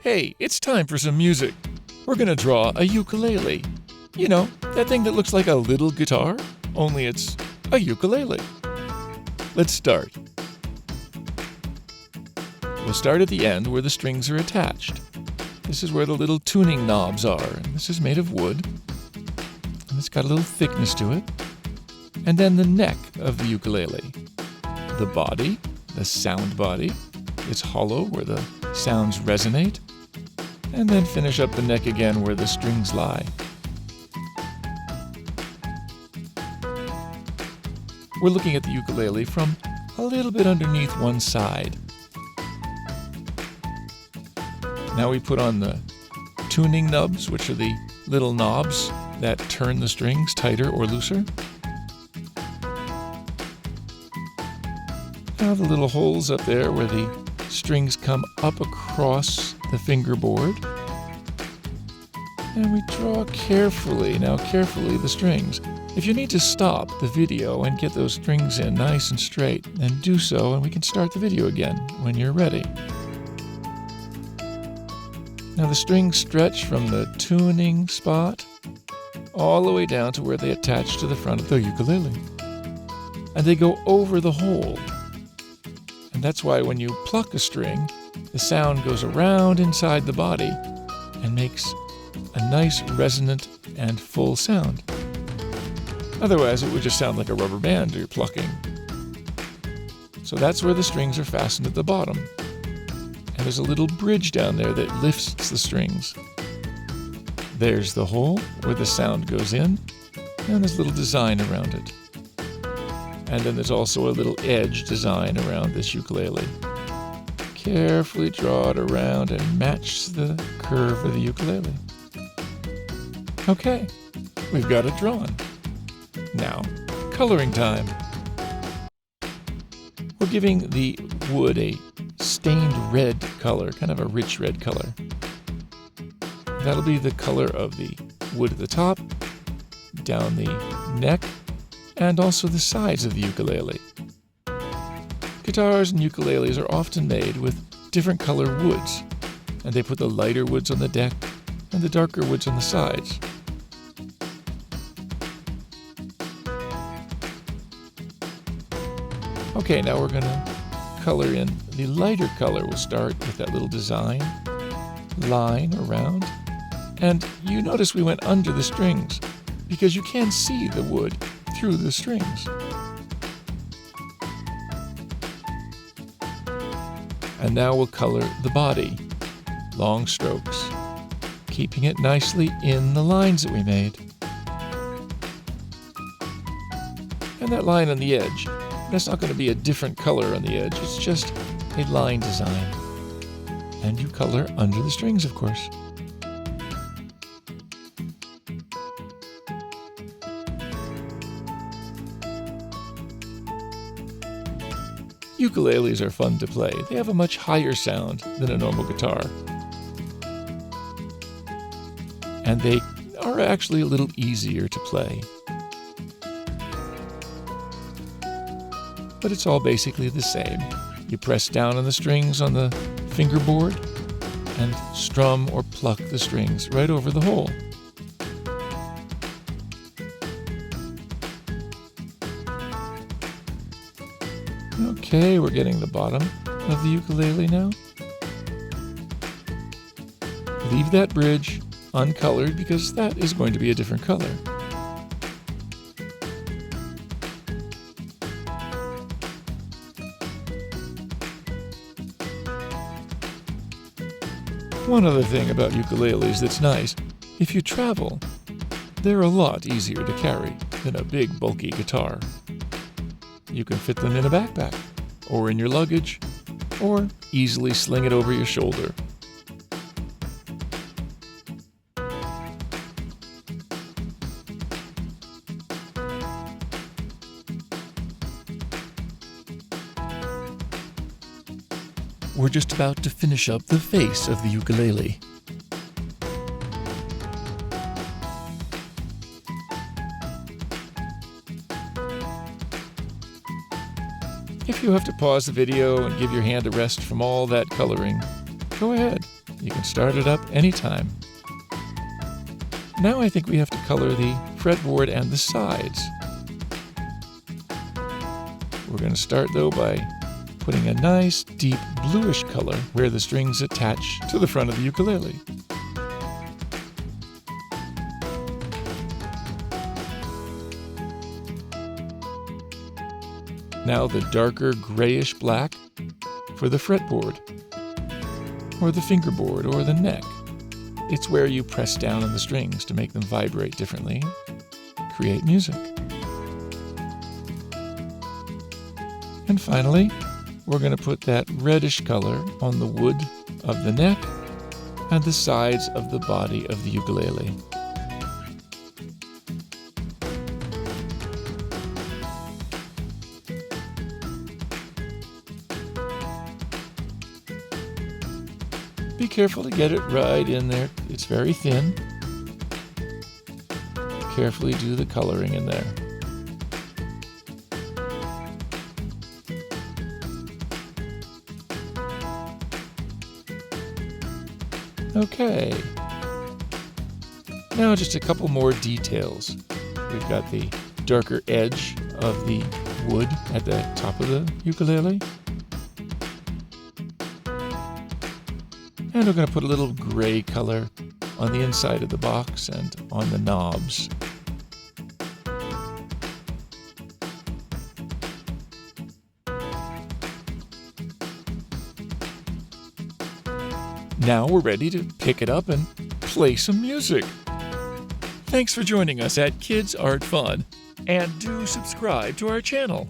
Hey, it's time for some music. We're gonna draw a ukulele. You know, that thing that looks like a little guitar, only it's a ukulele. Let's start. We'll start at the end where the strings are attached. This is where the little tuning knobs are, and this is made of wood. And it's got a little thickness to it. And then the neck of the ukulele. The body, the sound body. It's hollow where the sounds resonate. And then finish up the neck again where the strings lie. We're looking at the ukulele from a little bit underneath one side. Now we put on the tuning nubs, which are the little knobs that turn the strings tighter or looser. Now the little holes up there where the strings come up across the fingerboard. And we draw carefully the strings. If you need to stop the video and get those strings in nice and straight, then do so and we can start the video again when you're ready. Now the strings stretch from the tuning spot all the way down to where they attach to the front of the ukulele. And they go over the hole. And that's why when you pluck a string, the sound goes around inside the body and makes a nice resonant and full sound. Otherwise, it would just sound like a rubber band you're plucking. So that's where the strings are fastened at the bottom. And there's a little bridge down there that lifts the strings. There's the hole where the sound goes in, and there's a little design around it. And then there's also a little edge design around this ukulele. Carefully draw it around and match the curve of the ukulele. Okay, we've got it drawn. Now, coloring time. We're giving the wood a stained red color, kind of a rich red color. That'll be the color of the wood at the top, down the neck, and also the sides of the ukulele. Guitars and ukuleles are often made with different color woods, and they put the lighter woods on the deck and the darker woods on the sides. Okay, now we're going to color in the lighter color. We'll start with that little design line around. And you notice we went under the strings because you can see the wood through the strings. And now we'll color the body. Long strokes, keeping it nicely in the lines that we made. And that line on the edge, that's not going to be a different color on the edge, it's just a line design. And you color under the strings, of course. Ukuleles are fun to play. They have a much higher sound than a normal guitar. And they are actually a little easier to play. But it's all basically the same. You press down on the strings on the fingerboard and strum or pluck the strings right over the hole. Okay, we're getting the bottom of the ukulele now. Leave that bridge uncolored because that is going to be a different color. One other thing about ukuleles that's nice, if you travel, they're a lot easier to carry than a big bulky guitar. You can fit them in a backpack, or in your luggage, or easily sling it over your shoulder. We're just about to finish up the face of the ukulele. If you have to pause the video and give your hand a rest from all that coloring, go ahead. You can start it up anytime. Now I think we have to color the fretboard and the sides. We're going to start though by putting a nice deep bluish color where the strings attach to the front of the ukulele. Now the darker grayish black for the fretboard, or the fingerboard, or the neck. It's where you press down on the strings to make them vibrate differently, create music. And finally, we're going to put that reddish color on the wood of the neck and the sides of the body of the ukulele. Be careful to get it right in there. It's very thin. Carefully do the coloring in there. Okay. Now just a couple more details. We've got the darker edge of the wood at the top of the ukulele. And we're going to put a little gray color on the inside of the box and on the knobs. Now we're ready to pick it up and play some music. Thanks for joining us at Kids Art Fun, and do subscribe to our channel.